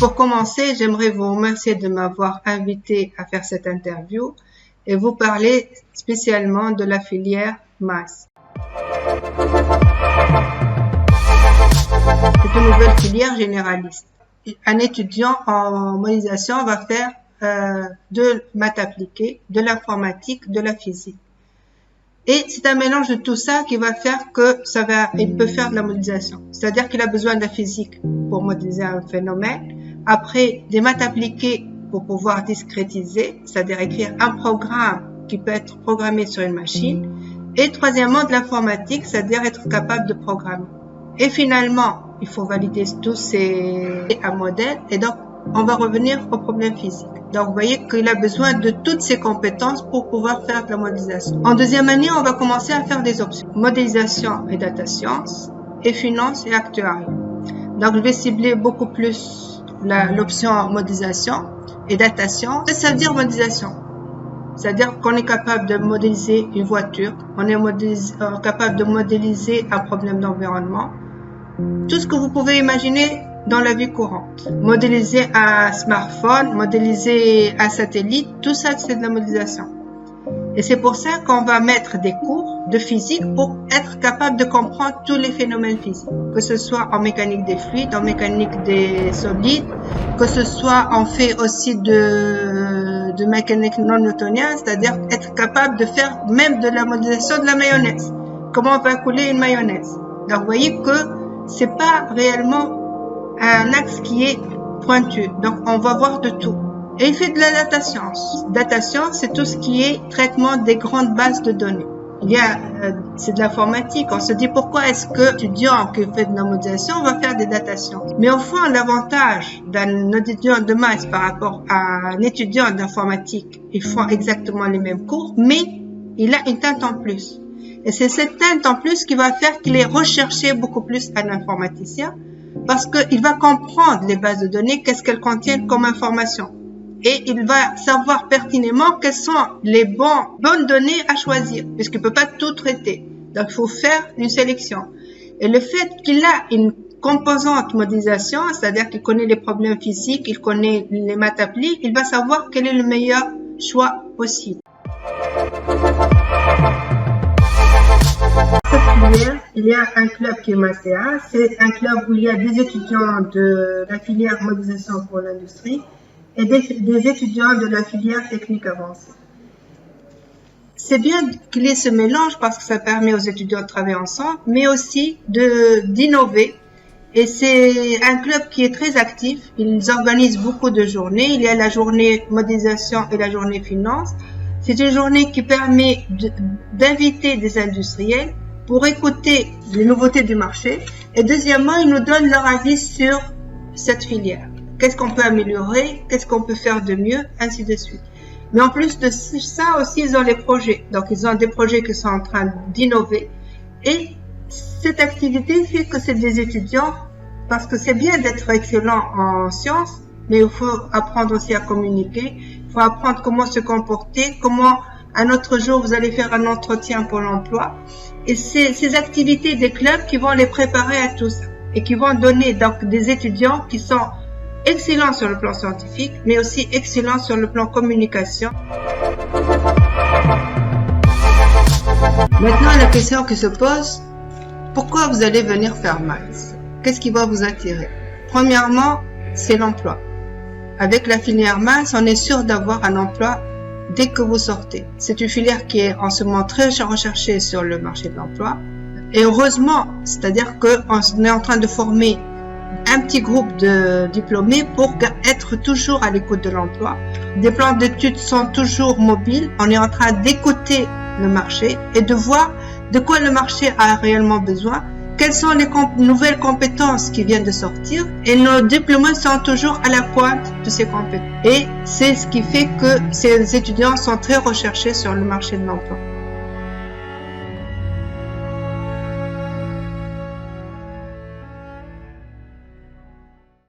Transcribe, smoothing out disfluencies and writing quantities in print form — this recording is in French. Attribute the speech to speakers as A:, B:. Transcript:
A: Pour commencer, j'aimerais vous remercier de m'avoir invité à faire cette interview et vous parler spécialement de la filière MAS. C'est une nouvelle filière généraliste. Un étudiant en modélisation va faire de maths appliquées, de l'informatique, de la physique. Et c'est un mélange de tout ça qui va faire que il peut faire de la modélisation. C'est-à-dire qu'il a besoin de la physique pour modéliser un phénomène. Après, des maths appliquées pour pouvoir discrétiser, c'est-à-dire écrire un programme qui peut être programmé sur une machine. Et troisièmement, de l'informatique, c'est-à-dire être capable de programmer. Et finalement, il faut valider tous un modèle. Et donc, on va revenir au problème physique. Donc, vous voyez qu'il a besoin de toutes ces compétences pour pouvoir faire de la modélisation. En deuxième année, on va commencer à faire des options. Modélisation et data science, et finance et actuariat. Donc, je vais cibler beaucoup plus l'option modélisation et data science. Ça veut dire modélisation. C'est-à-dire qu'on est capable de modéliser une voiture, on est capable de modéliser un problème d'environnement. Tout ce que vous pouvez imaginer dans la vie courante. Modéliser un smartphone, modéliser un satellite, tout ça c'est de la modélisation. Et c'est pour ça qu'on va mettre des cours de physique pour être capable de comprendre tous les phénomènes physiques. Que ce soit en mécanique des fluides, en mécanique des solides, que ce soit on fait aussi de mécanique non newtonienne, c'est-à-dire être capable de faire même de la modélisation de la mayonnaise. Comment on va couler une mayonnaise. Donc vous voyez que c'est pas réellement un axe qui est pointu. Donc on va voir de tout. Et il fait de la data science. Data science, c'est tout ce qui est traitement des grandes bases de données. C'est de l'informatique. On se dit pourquoi est-ce que l'étudiant qui fait de la modélisation va faire des data science. Mais au fond, l'avantage d'un étudiant de maths par rapport à un étudiant d'informatique, ils font exactement les mêmes cours, mais il a une teinte en plus. Et c'est cette teinte en plus qui va faire qu'il est recherché beaucoup plus à l'informaticien parce qu'il va comprendre les bases de données, qu'est-ce qu'elles contiennent comme information. Et il va savoir pertinemment quelles sont les bonnes données à choisir, puisqu'il ne peut pas tout traiter. Donc, il faut faire une sélection. Et le fait qu'il a une composante modélisation, c'est-à-dire qu'il connaît les problèmes physiques, il connaît les maths appliquées, il va savoir quel est le meilleur choix possible. Cette filière, il y a un club qui est MASEA. C'est un club où il y a des étudiants de la filière modélisation pour l'industrie et des étudiants de la filière technique avancée. C'est bien qu'il y ait ce mélange parce que ça permet aux étudiants de travailler ensemble, mais aussi d'innover. Et c'est un club qui est très actif. Ils organisent beaucoup de journées. Il y a la journée modélisation et la journée finance. C'est une journée qui permet d'inviter des industriels pour écouter les nouveautés du marché. Et deuxièmement, ils nous donnent leur avis sur cette filière. Qu'est-ce qu'on peut améliorer, qu'est-ce qu'on peut faire de mieux, ainsi de suite. Mais en plus de ça aussi, ils ont les projets. Donc, ils ont des projets qui sont en train d'innover. Et cette activité fait que c'est des étudiants, parce que c'est bien d'être excellent en sciences, mais il faut apprendre aussi à communiquer. Il faut apprendre comment se comporter, comment un autre jour vous allez faire un entretien pour l'emploi. Et c'est ces activités des clubs qui vont les préparer à tout ça. Et qui vont donner donc des étudiants qui sont excellent sur le plan scientifique, mais aussi excellent sur le plan communication. Maintenant, la question qui se pose, pourquoi vous allez venir faire maths? Qu'est-ce qui va vous attirer? Premièrement, c'est l'emploi. Avec la filière maths, on est sûr d'avoir un emploi dès que vous sortez. C'est une filière qui est en ce moment très recherchée sur le marché de l'emploi. Et heureusement, c'est-à-dire qu'on est en train de former un petit groupe de diplômés pour être toujours à l'écoute de l'emploi. Des plans d'études sont toujours mobiles. On est en train d'écouter le marché et de voir de quoi le marché a réellement besoin, quelles sont les nouvelles compétences qui viennent de sortir et nos diplômés sont toujours à la pointe de ces compétences. Et c'est ce qui fait que ces étudiants sont très recherchés sur le marché de l'emploi.